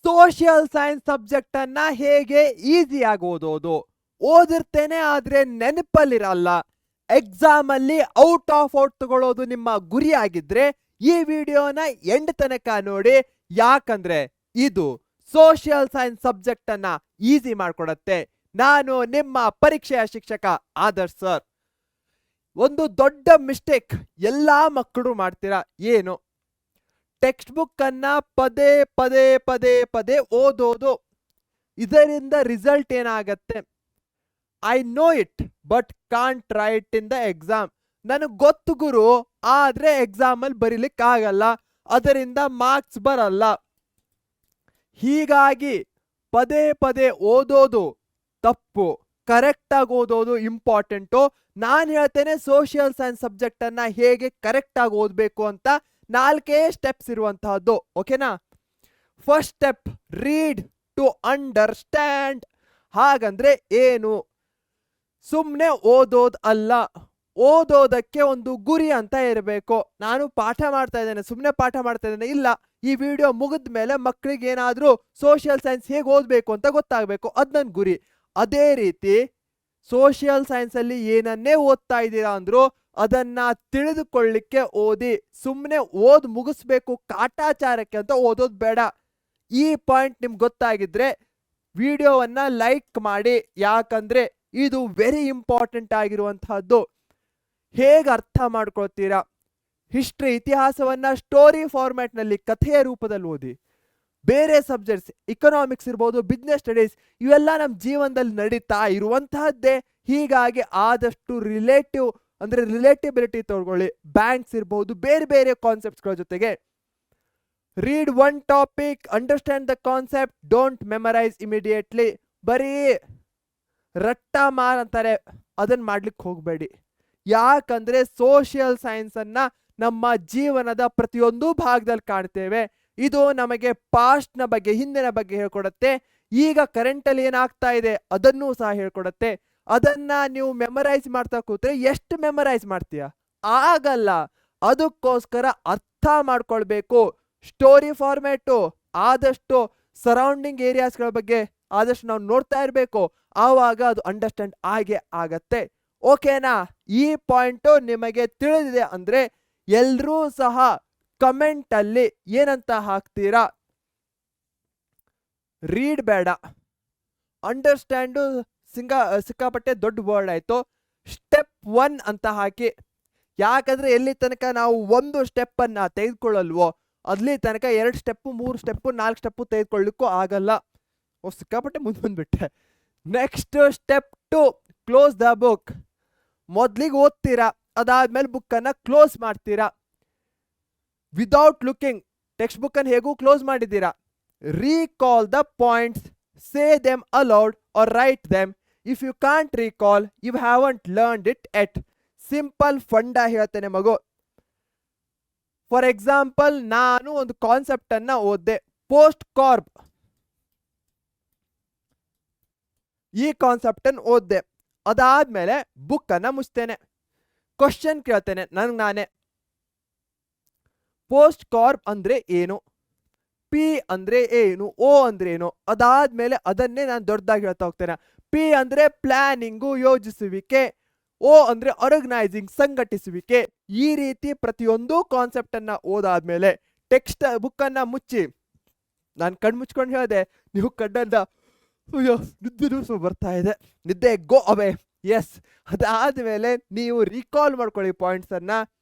Social science subject ಅನ್ನ ಹೇಗೆ ಈಸಿಯಾಗಿ ಓದೋದು, ಓದಿರ್ತೇನೆ ಆದ್ರೆ ನೆನಪಲ್ಲಿರಲ್ಲ, ಎಕ್ಸಾಮ್ ಅಲ್ಲಿ ಔಟ್ ಆಫ್ ಔಟ್ ತಗೊಳ್ಳೋದು ನಿಮ್ಮ ಗುರಿ ಆಗಿದ್ರೆ ಈ ವಿಡಿಯೋನ ಎಂಡ್ ತನಕ ನೋಡಿ. ಯಾಕಂದ್ರೆ ಇದು ಸೋಷಿಯಲ್ ಸೈನ್ಸ್ ಸಬ್ಜೆಕ್ಟ್ ಅನ್ನ ಈಸಿ ಮಾಡ್ಕೊಡತ್ತೆ. ನಾನು ನಿಮ್ಮ ಪರೀಕ್ಷೆಯ ಶಿಕ್ಷಕ ಆದರ್ಶ್ ಸರ್. ಒಂದು ದೊಡ್ಡ ಮಿಸ್ಟೇಕ್ ಎಲ್ಲಾ ಮಕ್ಕಳು ಮಾಡ್ತೀರಾ, ಏನು? ಟೆಕ್ಸ್ಟ್ ಬುಕ್ ಅನ್ನ ಪದೇ ಪದೇ ಪದೇ ಪದೇ ಓದೋದು. ಇದರಿಂದ ರಿಸಲ್ಟ್ ಏನಾಗತ್ತೆ? I know it but can't right in the exam. ನನಗೆ ಗೊತ್ತು ಗುರು, ಆದ್ರೆ ಎಕ್ಸಾಮ್ ಅಲ್ಲಿ ಬರೀಲಿಕ್ಕೆ ಆಗಲ್ಲ, ಅದರಿಂದ ಮಾರ್ಕ್ಸ್ ಬರಲ್ಲ. ಹೀಗಾಗಿ ಪದೇ ಪದೇ ಓದೋದು ತಪ್ಪು, ಕರೆಕ್ಟ್ ಆಗಿ ಓದೋದು ಇಂಪಾರ್ಟೆಂಟು. ನಾನು ಹೇಳ್ತೇನೆ ಸೋಷಿಯಲ್ ಸೈನ್ಸ್ ಸಬ್ಜೆಕ್ಟ್ ಅನ್ನ ಹೇಗೆ ಕರೆಕ್ಟ್ ಆಗಿ ಓದಬೇಕು ಅಂತ 4 ಸ್ಟೆಪ್ಸ್ ಇರುವಂತಹದ್ದು. ಓಕೆನಾ? First step, read to understand. ಹಾಗಂದ್ರೆ ಏನು? ಸುಮ್ಮನೆ ಓದೋದ್ ಅಲ್ಲ, ಓದೋದಕ್ಕೆ ಒಂದು ಗುರಿ ಅಂತ ಇರಬೇಕು. ನಾನು ಪಾಠ ಮಾಡ್ತಾ ಇದ್ದೇನೆ, ಸುಮ್ಮನೆ ಪಾಠ ಮಾಡ್ತಾ ಇದ್ದೇನೆ ಇಲ್ಲ, ಈ ವಿಡಿಯೋ ಮುಗಿದ ಮೇಲೆ ಮಕ್ಕಳಿಗೆ ಏನಾದ್ರೂ ಸೋಷಿಯಲ್ ಸೈನ್ಸ್ ಹೇಗೆ ಓದಬೇಕು ಅಂತ ಗೊತ್ತಾಗಬೇಕು, ಅದ್ ನನ್ನ ಗುರಿ. ಅದೇ ರೀತಿ ಸೋಷಿಯಲ್ ಸೈನ್ಸ್ ಅಲ್ಲಿ ಏನನ್ನೇ ಓದ್ತಾ ಇದ್ದೀರಾ ಅಂದ್ರು ಅದನ್ನ ತಿಳಿದುಕೊಳ್ಳಿಕ್ಕೆ ಓದಿ. ಸುಮ್ಮನೆ ಓದ್ ಮುಗಿಸ್ಬೇಕು ಕಾಟಾಚಾರಕ್ಕೆ ಅಂತ ಓದೋದ್ ಬೇಡ. ಈ ಪಾಯಿಂಟ್ ನಿಮ್ಗೆ ಗೊತ್ತಾಗಿದ್ರೆ ವಿಡಿಯೋವನ್ನ ಲೈಕ್ ಮಾಡಿ, ಯಾಕಂದ್ರೆ ಇದು ವೆರಿ ಇಂಪಾರ್ಟೆಂಟ್ ಆಗಿರುವಂತಹದ್ದು. ಹೇಗೆ ಅರ್ಥ ಮಾಡ್ಕೊಳ್ತೀರಾ? ಹಿಸ್ಟ್ರಿ, ಇತಿಹಾಸವನ್ನ ಸ್ಟೋರಿ ಫಾರ್ಮ್ಯಾಟ್ ನಲ್ಲಿ ಕಥೆಯ ರೂಪದಲ್ಲಿ ಓದಿ. ಬೇರೆ ಸಬ್ಜೆಕ್ಟ್ಸ್, ಇಕನಾಮಿಕ್ಸ್ ಇರ್ಬೋದು, ಬಿಸ್ನೆಸ್ ಸ್ಟಡೀಸ್, ಇವೆಲ್ಲ ನಮ್ಮ ಜೀವನದಲ್ಲಿ ನಡೀತಾ ಇರುವಂತಹದ್ದೇ. ಹೀಗಾಗಿ ಆದಷ್ಟು ರಿಲೇಟಿಬಿಲಿಟಿ ತಗೊಳ್ಳಿ. ಬ್ಯಾಂಕ್ಸ್ ಇರ್ಬೋದು, ಬೇರೆ ಬೇರೆ ಕಾನ್ಸೆಪ್ಟ್ಸ್ಗಳ ಜೊತೆಗೆ read one topic, understand the concept, don't memorise immediately. ಬರೀ ರಟ್ಟ ಮಾರ್ ಅಂತಾರೆ, ಅದನ್ನ ಮಾಡ್ಲಿಕ್ಕೆ ಹೋಗಬೇಡಿ. ಯಾಕಂದ್ರೆ ಸೋಷಿಯಲ್ ಸೈನ್ಸ್ ಅನ್ನ ನಮ್ಮ ಜೀವನದ ಪ್ರತಿಯೊಂದು ಭಾಗದಲ್ಲಿ ಕಾಣ್ತೇವೆ. ಇದು ನಮಗೆ ಪಾಸ್ಟ್ ನ ಬಗ್ಗೆ, ಹಿಂದಿನ ಬಗ್ಗೆ ಹೇಳ್ಕೊಡತ್ತೆ. ಈಗ ಕರೆಂಟ್ ಅಲ್ಲಿ ಏನಾಗ್ತಾ ಇದೆ ಅದನ್ನೂ ಸಹ ಹೇಳ್ಕೊಡತ್ತೆ. ಅದನ್ನ ನೀವು ಮೆಮರೈಸ್ ಮಾಡ್ತಾ ಕೂತ್ರೆ ಎಷ್ಟು ಮೆಮರೈಸ್ ಮಾಡ್ತೀಯ? ಆಗಲ್ಲ. ಅದಕ್ಕೋಸ್ಕರ ಅರ್ಥ ಮಾಡ್ಕೊಳ್ಬೇಕು. ಸ್ಟೋರಿ ಫಾರ್ಮ್ಯಾಟು ಆದಷ್ಟು ಸರೌಂಡಿಂಗ್ ಏರಿಯಾಸ್ಗಳ ಬಗ್ಗೆ ಆದಷ್ಟು ನಾವು ನೋಡ್ತಾ ಇರಬೇಕು, ಆವಾಗ ಅದು ಅಂಡರ್ಸ್ಟ್ಯಾಂಡ್ ಆಗೇ ಆಗತ್ತೆ. ಓಕೆನಾ? ಈ ಪಾಯಿಂಟು ನಿಮಗೆ ತಿಳಿದಿದೆ ಅಂದ್ರೆ ಎಲ್ರೂ ಸಹ ಕಮೆಂಟ್ ಅಲ್ಲಿ ಏನಂತ ಹಾಕ್ತೀರಾ? ರೀಡ್ ಬೇಡ, ಅಂಡರ್ಸ್ಟ್ಯಾಂಡು ಸಿಕ್ಕಾಪಟ್ಟೆ ದೊಡ್ಡ ವರ್ಡ್ ಆಯ್ತು. ಸ್ಟೆಪ್ 1 ಅಂತ ಹಾಕಿ. ಯಾಕಂದ್ರೆ ಎಲ್ಲಿ ತನಕ ನಾವು ಒಂದು ಸ್ಟೆಪ್ ಅನ್ನ ತೆಗೆದುಕೊಳ್ಳಲ್ವೋ ಅಲ್ಲಿ ತನಕ 2 ಸ್ಟೆಪ್ 3 ಸ್ಟೆಪ್ 4 ಸ್ಟೆಪ್ ತೆಗೆದುಕೊಳ್ಳಿಕ್ಕೂ ಆಗಲ್ಲ. ಸಿಕ್ಕಾಪಟ್ಟೆ ಮುಂದೆ ಬಂದ್ಬಿಟ್ಟೆ. Next step 2, close the book. ಮೊದ್ಲಿಗೆ ಓದ್ತೀರಾ, ಅದಾದ್ಮೇಲೆ ಬುಕ್ ಅನ್ನ ಕ್ಲೋಸ್ ಮಾಡ್ತೀರಾ. ವಿದೌಟ್ ಲುಕಿಂಗ್ ಟೆಕ್ಸ್ಟ್ ಬುಕ್ ಅನ್ನು ಹೇಗೂ ಕ್ಲೋಸ್ ಮಾಡಿದ್ದೀರಾ. Recall the points, say them aloud or write them. If you can't recall you haven't learned it yet. Simple ಫಂಡ ಹೇಳ್ತೇನೆ ಮಗು. ಫಾರ್ ಎಕ್ಸಾಂಪಲ್, ನಾನು ಒಂದು ಕಾನ್ಸೆಪ್ಟ್ ಅನ್ನ ಓದ್ದೆ, ಪೋಸ್ಟ್ ಕಾರ್ಬ್. ಈ ಕಾನ್ಸೆಪ್ಟ್ ಅನ್ನು ಓದ್ದೆ, ಅದಾದ್ಮೇಲೆ ಬುಕ್ ಅನ್ನ ಮುಚ್ತೇನೆ. ಕ್ವಶನ್ ಕೇಳ್ತೇನೆ ನನಗೆ ನಾನೇ, ಪೋಸ್ಟ್ ಕಾರ್ಬ್ ಅಂದ್ರೆ ಏನು? ಪಿ ಅಂದ್ರೆ ಏನು? ಓ ಅಂದ್ರೆ ಏನು? ಅದಾದ್ಮೇಲೆ ಅದನ್ನೇ ನಾನು ದೊಡ್ಡದಾಗಿ ಹೇಳ್ತಾ ಹೋಗ್ತೇನೆ. ಪಿ ಅಂದ್ರೆ ಪ್ಲಾನಿಂಗು, ಯೋಜಿಸುವಿಕೆ. ಓ ಅಂದ್ರೆ ಆರ್ಗನೈಸಿಂಗ್, ಸಂಘಟಿಸುವಿಕೆ. ಈ ರೀತಿ ಪ್ರತಿಯೊಂದು ಕಾನ್ಸೆಪ್ಟ್ ಅನ್ನ ಓದಾದ್ಮೇಲೆ ಟೆಕ್ಸ್ಟ್ ಬುಕ್ ಅನ್ನ ಮುಚ್ಚಿ, ನಾನು ಕಣ್ ಮುಚ್ಕೊಂಡು ಹೇಳಿದೆ, ನೀವು ಕಣ್ಣನ್ನ ನಿದ್ದೆ ಬರ್ತಾ ಇದೆ, ನಿದ್ದೆ ಗೋ ಅವೇ. ಎಸ್, ಅದಾದ್ಮೇಲೆ ನೀವು ರೀಕಾಲ್ ಮಾಡ್ಕೊಳ್ಳಿ ಪಾಯಿಂಟ್ಸ್ ಅನ್ನ.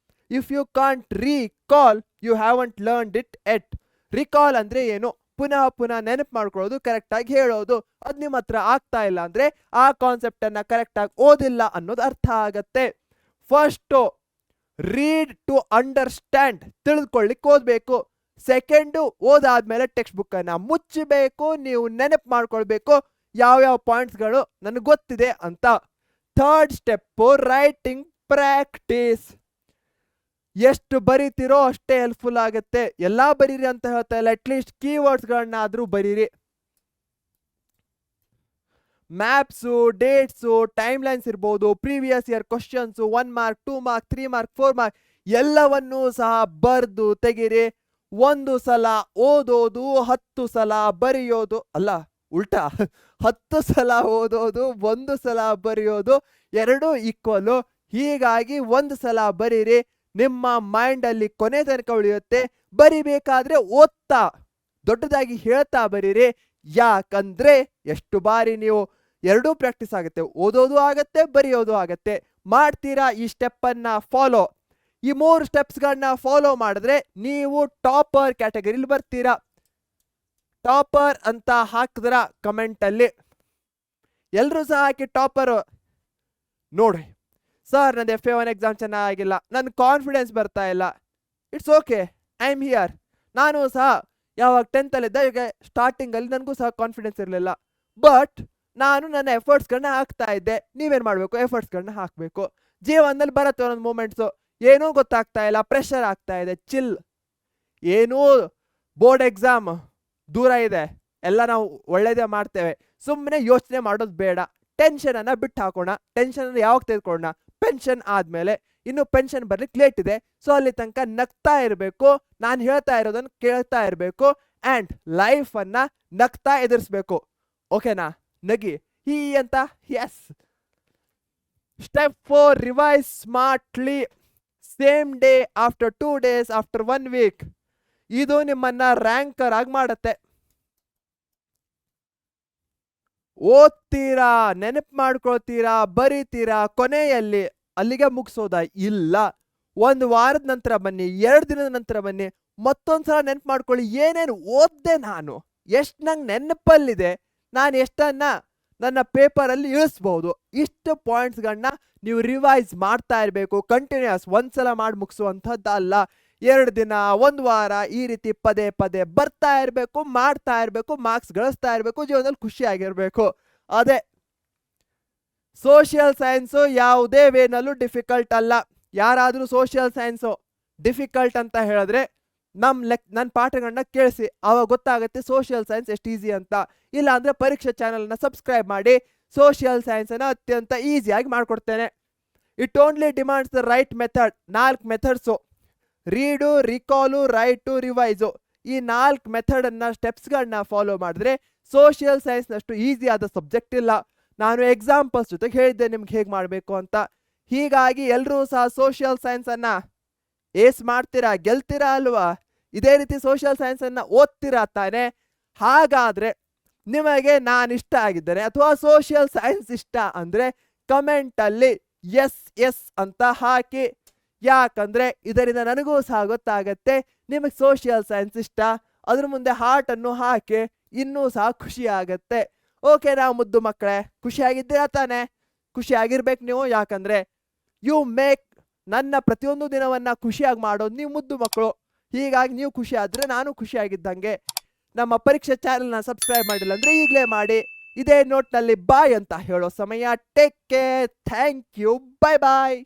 If you can't recall you haven't learned it yet. Recall ಅಂದ್ರೆ ಏನು? ಪುನಃ ಪುನಃ ನೆನಪು ಮಾಡ್ಕೊಳ್ಳೋದು, ಕರೆಕ್ಟ್ ಆಗಿ ಹೇಳೋದು. ಅದ್ ನಿಮ್ಮ ಹತ್ರ ಆಗ್ತಾ ಇಲ್ಲ ಅಂದ್ರೆ ಆ ಕಾನ್ಸೆಪ್ಟ್ ಅನ್ನ ಕರೆಕ್ಟ್ ಆಗಿ ಓದಿಲ್ಲ ಅನ್ನೋದು ಅರ್ಥ ಆಗತ್ತೆ. ಫಸ್ಟ್ ರೀಡ್ ಟು ಅಂಡರ್ಸ್ಟ್ಯಾಂಡ್, ತಿಳಿದುಕೊಳ್ಳಿಕ್ಕೆ ಓದ್ಬೇಕು. ಸೆಕೆಂಡು, ಓದಾದ್ಮೇಲೆ ಟೆಕ್ಸ್ಟ್ ಬುಕ್ ಅನ್ನ ಮುಚ್ಚಬೇಕು, ನೀವು ನೆನಪು ಮಾಡ್ಕೊಳ್ಬೇಕು ಯಾವ್ಯಾವ ಪಾಯಿಂಟ್ಸ್ಗಳು ನನಗೆ ಗೊತ್ತಿದೆ ಅಂತ. Third step, writing practice. ಎಷ್ಟು ಬರೀತಿರೋ ಅಷ್ಟೇ ಹೆಲ್ಪ್ಫುಲ್ ಆಗುತ್ತೆ. ಎಲ್ಲಾ ಬರೀರಿ ಅಂತ ಹೇಳ್ತಾ ಇಲ್ಲ, ಅಟ್ಲೀಸ್ಟ್ ಕೀವರ್ಡ್ಸ್ಗಳನ್ನಾದ್ರೂ ಬರೀರಿ. ಮ್ಯಾಪ್ಸು, ಡೇಟ್ಸು, ಟೈಮ್ ಲೈನ್ಸ್ ಇರ್ಬೋದು, previous year questions, 1 mark 2 mark 3 mark 4 mark ಎಲ್ಲವನ್ನೂ ಸಹ ಬರ್ದು ತೆಗೀರಿ. ಒಂದು ಸಲ ಓದೋದು 10 ಸಲ ಬರೆಯೋದು, ಅಲ್ಲ ಉಲ್ಟಾ 10 ಸಲ ಓದೋದು 1 ಸಲ ಬರೆಯೋದು ಎರಡೂ ಈಕ್ವಲು. ಹೀಗಾಗಿ 1 ಸಲ ಬರೀರಿ, ನಿಮ್ಮ ಮೈಂಡ್ ಅಲ್ಲಿ ಕೊನೆ ತನಕ ಉಳಿಯುತ್ತೆ. ಬರಿಬೇಕಾದ್ರೆ ಓದ್ತಾ ದೊಡ್ಡದಾಗಿ ಹೇಳ್ತಾ ಬರೀರಿ. ಯಾಕಂದ್ರೆ ಎಷ್ಟು ಬಾರಿ ನೀವು ಎರಡೂ ಪ್ರಾಕ್ಟೀಸ್ ಆಗುತ್ತೆ, ಓದೋದು ಆಗತ್ತೆ ಬರೆಯೋದು ಆಗತ್ತೆ. ಮಾಡ್ತೀರಾ ಈ ಸ್ಟೆಪ್ ಅನ್ನ ಫಾಲೋ? ಈ 3 ಸ್ಟೆಪ್ಸ್ಗಳನ್ನ ಫಾಲೋ ಮಾಡಿದ್ರೆ ನೀವು ಟಾಪರ್ ಕ್ಯಾಟಗರಿಲಿ ಬರ್ತೀರಾ. ಟಾಪರ್ ಅಂತ ಹಾಕಿದ್ರ ಕಮೆಂಟ್ ಅಲ್ಲಿ ಎಲ್ರೂ ಸಹ ಹಾಕಿ ಟಾಪರ್. ನೋಡಿ ಸರ್ ನಂದು FA1 ಎಕ್ಸಾಮ್ ಚೆನ್ನಾಗಿಲ್ಲ, ನನ್ ಕಾನ್ಫಿಡೆನ್ಸ್ ಬರ್ತಾ ಇಲ್ಲ. It's okay, I am here. ನಾನು ಸಹ ಯಾವಾಗ 10th ಅಲ್ಲಿದ್ದ, ಈಗ ಸ್ಟಾರ್ಟಿಂಗ್ ಅಲ್ಲಿ ನನಗೂ ಸಹ ಕಾನ್ಫಿಡೆನ್ಸ್ ಇರಲಿಲ್ಲ. ಬಟ್ ನಾನು ನನ್ನ ಎಫರ್ಟ್ಸ್ಗಳನ್ನ ಹಾಕ್ತಾ ಇದ್ದೆ. ನೀವೇನ್ ಮಾಡ್ಬೇಕು? ಎಫರ್ಟ್ಸ್ಗಳನ್ನ ಹಾಕ್ಬೇಕು. ಜೀವನದಲ್ಲಿ ಬರುತ್ತೆ ಒಂದೊಂದು ಮೂಮೆಂಟ್ಸು, ಏನೂ ಗೊತ್ತಾಗ್ತಾ ಇಲ್ಲ, ಪ್ರೆಷರ್ ಆಗ್ತಾ ಇದೆ, ಚಿಲ್. ಏನೂ ಬೋರ್ಡ್ ಎಕ್ಸಾಮ್ ದೂರ ಇದೆ, ಎಲ್ಲ ನಾವು ಒಳ್ಳೇದೇ ಮಾಡ್ತೇವೆ. ಸುಮ್ಮನೆ ಯೋಚನೆ ಮಾಡೋದು ಬೇಡ. ಟೆನ್ಷನ್ ಅನ್ನ ಬಿಟ್ಟು ಹಾಕೋಣ. ಟೆನ್ಷನ್ ಅನ್ನ ಯಾವಾಗ ತೆಗೆದುಕೊಳ್ಳೋಣ? ಪೆನ್ಷನ್ ಆದ್ಮೇಲೆ. ಇನ್ನು ಪೆನ್ಷನ್ ಬರ್ಲಿಕ್ಕೆ ಲೇಟ್ ಇದೆ, ಸೊ ಅಲ್ಲಿ ತನಕ ನಗ್ತಾ ಇರಬೇಕು, ನಾನು ಹೇಳ್ತಾ ಇರೋದನ್ನ ಕೇಳ್ತಾ ಇರಬೇಕು, ಅಂಡ್ ಲೈಫ್ ಅನ್ನ ನಗ್ತಾ ಎದುರಿಸ್ಬೇಕು. ಓಕೆನಾ? ನಗಿ ಹೀ ಅಂತ. Yes. Step 4, revise smartly. Same day, after 2 days, after 1 week. ಇದು ನಿಮ್ಮನ್ನ ರ್ಯಾಂಕರ್ ಆಗಿ ಮಾಡತ್ತೆ. ಓದ್ತೀರಾ, ನೆನಪು ಮಾಡ್ಕೊಳ್ತೀರಾ, ಬರೀತೀರಾ, ಕೊನೆಯಲ್ಲಿ ಅಲ್ಲಿಗೆ ಮುಗಿಸೋದ? ಇಲ್ಲ. 1 ವಾರದ ನಂತರ ಬನ್ನಿ, 2 ದಿನದ ನಂತರ ಬನ್ನಿ, ಮತ್ತೊಂದ್ಸಲ ನೆನಪು ಮಾಡ್ಕೊಳ್ಳಿ. ಏನೇನು ಓದ್ದೆ ನಾನು, ಎಷ್ಟು ನಂಗೆ ನೆನಪಲ್ಲಿದೆ, ನಾನು ಎಷ್ಟನ್ನ ನನ್ನ ಪೇಪರಲ್ಲಿ ಇಳಿಸ್ಬಹುದು. ಇಷ್ಟು ಪಾಯಿಂಟ್ಸ್ಗಳನ್ನ ನೀವು ರಿವೈಸ್ ಮಾಡ್ತಾ ಇರಬೇಕು. ಕಂಟಿನ್ಯೂಸ್ ಒಂದ್ಸಲ ಮಾಡಿ ಮುಗಿಸುವಂಥದ್ದಲ್ಲ. 2 ದಿನ, 1 ವಾರ, ಈ ರೀತಿ ಪದೇ ಪದೇ ಬರ್ತಾ ಇರಬೇಕು, ಮಾಡ್ತಾ ಇರಬೇಕು, ಮಾರ್ಕ್ಸ್ ಗಳಿಸ್ತಾ ಇರಬೇಕು, ಜೀವನದಲ್ಲಿ ಖುಷಿಯಾಗಿರ್ಬೇಕು. ಅದೇ ಸೋಷಿಯಲ್ ಸೈನ್ಸು ಯಾವುದೇ ವೇನಲ್ಲೂ ಡಿಫಿಕಲ್ಟ್ ಅಲ್ಲ. ಯಾರಾದರೂ ಸೋಷಿಯಲ್ ಸೈನ್ಸು ಡಿಫಿಕಲ್ಟ್ ಅಂತ ಹೇಳಿದ್ರೆ ನನ್ನ ಪಾಠಗಳನ್ನ ಕೇಳಿಸಿ, ಅವಾಗ ಗೊತ್ತಾಗುತ್ತೆ ಸೋಷಿಯಲ್ ಸೈನ್ಸ್ ಎಷ್ಟು ಈಸಿ ಅಂತ. ಇಲ್ಲ ಅಂದ್ರೆ ಪರೀಕ್ಷೆ ಚಾನಲ್ನ ಸಬ್ಸ್ಕ್ರೈಬ್ ಮಾಡಿ, ಸೋಷಿಯಲ್ ಸೈನ್ಸನ್ನು ಅತ್ಯಂತ ಈಸಿಯಾಗಿ ಮಾಡಿಕೊಡ್ತೇನೆ. It only demands the right method. 4 methods: read, recall, write, revise. ಈ 4 ಮೆಥಡನ್ನ ಸ್ಟೆಪ್ಸ್ಗಳನ್ನ ಫಾಲೋ ಮಾಡಿದ್ರೆ ಸೋಷಿಯಲ್ ಸೈನ್ಸ್ನಷ್ಟು ಈಸಿ ಆದ ಸಬ್ಜೆಕ್ಟ್ ಇಲ್ಲ. ನಾನು ಎಕ್ಸಾಂಪಲ್ಸ್ ಜೊತೆಗೆ ಹೇಳಿದ್ದೆ ನಿಮ್ಗೆ ಹೇಗೆ ಮಾಡಬೇಕು ಅಂತ. ಹೀಗಾಗಿ ಎಲ್ಲರೂ ಸಹ ಸೋಷಿಯಲ್ ಸೈನ್ಸನ್ನು ಏಸ್ ಮಾಡ್ತೀರಾ, ಗೆಲ್ತೀರಾ ಅಲ್ವಾ? ಇದೇ ರೀತಿ ಸೋಷಿಯಲ್ ಸೈನ್ಸನ್ನು ಓದ್ತೀರಾ ತಾನೆ? ಹಾಗಾದರೆ ನಿಮಗೆ ನಾನು ಇಷ್ಟ ಆಗಿದ್ದೇನೆ ಅಥವಾ ಸೋಷಿಯಲ್ ಸೈನ್ಸ್ ಇಷ್ಟ ಅಂದರೆ ಕಮೆಂಟಲ್ಲಿ ಎಸ್ ಎಸ್ ಅಂತ ಹಾಕಿ. ಯಾಕಂದರೆ ಇದರಿಂದ ನನಗೂ ಸಹ ಗೊತ್ತಾಗತ್ತೆ ನಿಮಗೆ ಸೋಷಿಯಲ್ ಸೈನ್ಸ್ ಇಷ್ಟ. ಅದ್ರ ಮುಂದೆ ಹಾರ್ಟನ್ನು ಹಾಕಿ, ಇನ್ನೂ ಸಹ ಖುಷಿ ಆಗತ್ತೆ. ಓಕೆನಾ ಮುದ್ದು ಮಕ್ಕಳೇ? ಖುಷಿಯಾಗಿದ್ದೀರಾ ತಾನೆ? ಖುಷಿಯಾಗಿರ್ಬೇಕು ನೀವು. ಯಾಕಂದರೆ ಯು ಮೇಕ್ ನನ್ನ ಪ್ರತಿಯೊಂದು ದಿನವನ್ನು ಖುಷಿಯಾಗಿ ಮಾಡೋದು ನೀವು ಮುದ್ದು ಮಕ್ಕಳು. ಹೀಗಾಗಿ ನೀವು ಖುಷಿ ಆದರೆ ನಾನು ಖುಷಿಯಾಗಿದ್ದಂಗೆ. ನಮ್ಮ ಪರೀಕ್ಷೆ ಚಾನಲ್ನ ಸಬ್ಸ್ಕ್ರೈಬ್ ಮಾಡಿಲ್ಲ ಅಂದರೆ ಈಗಲೇ ಮಾಡಿ. ಇದೇ ನೋಟ್ನಲ್ಲಿ ಬಾಯ್ ಅಂತ ಹೇಳೋ ಸಮಯ. Take care, thank you, bye bye.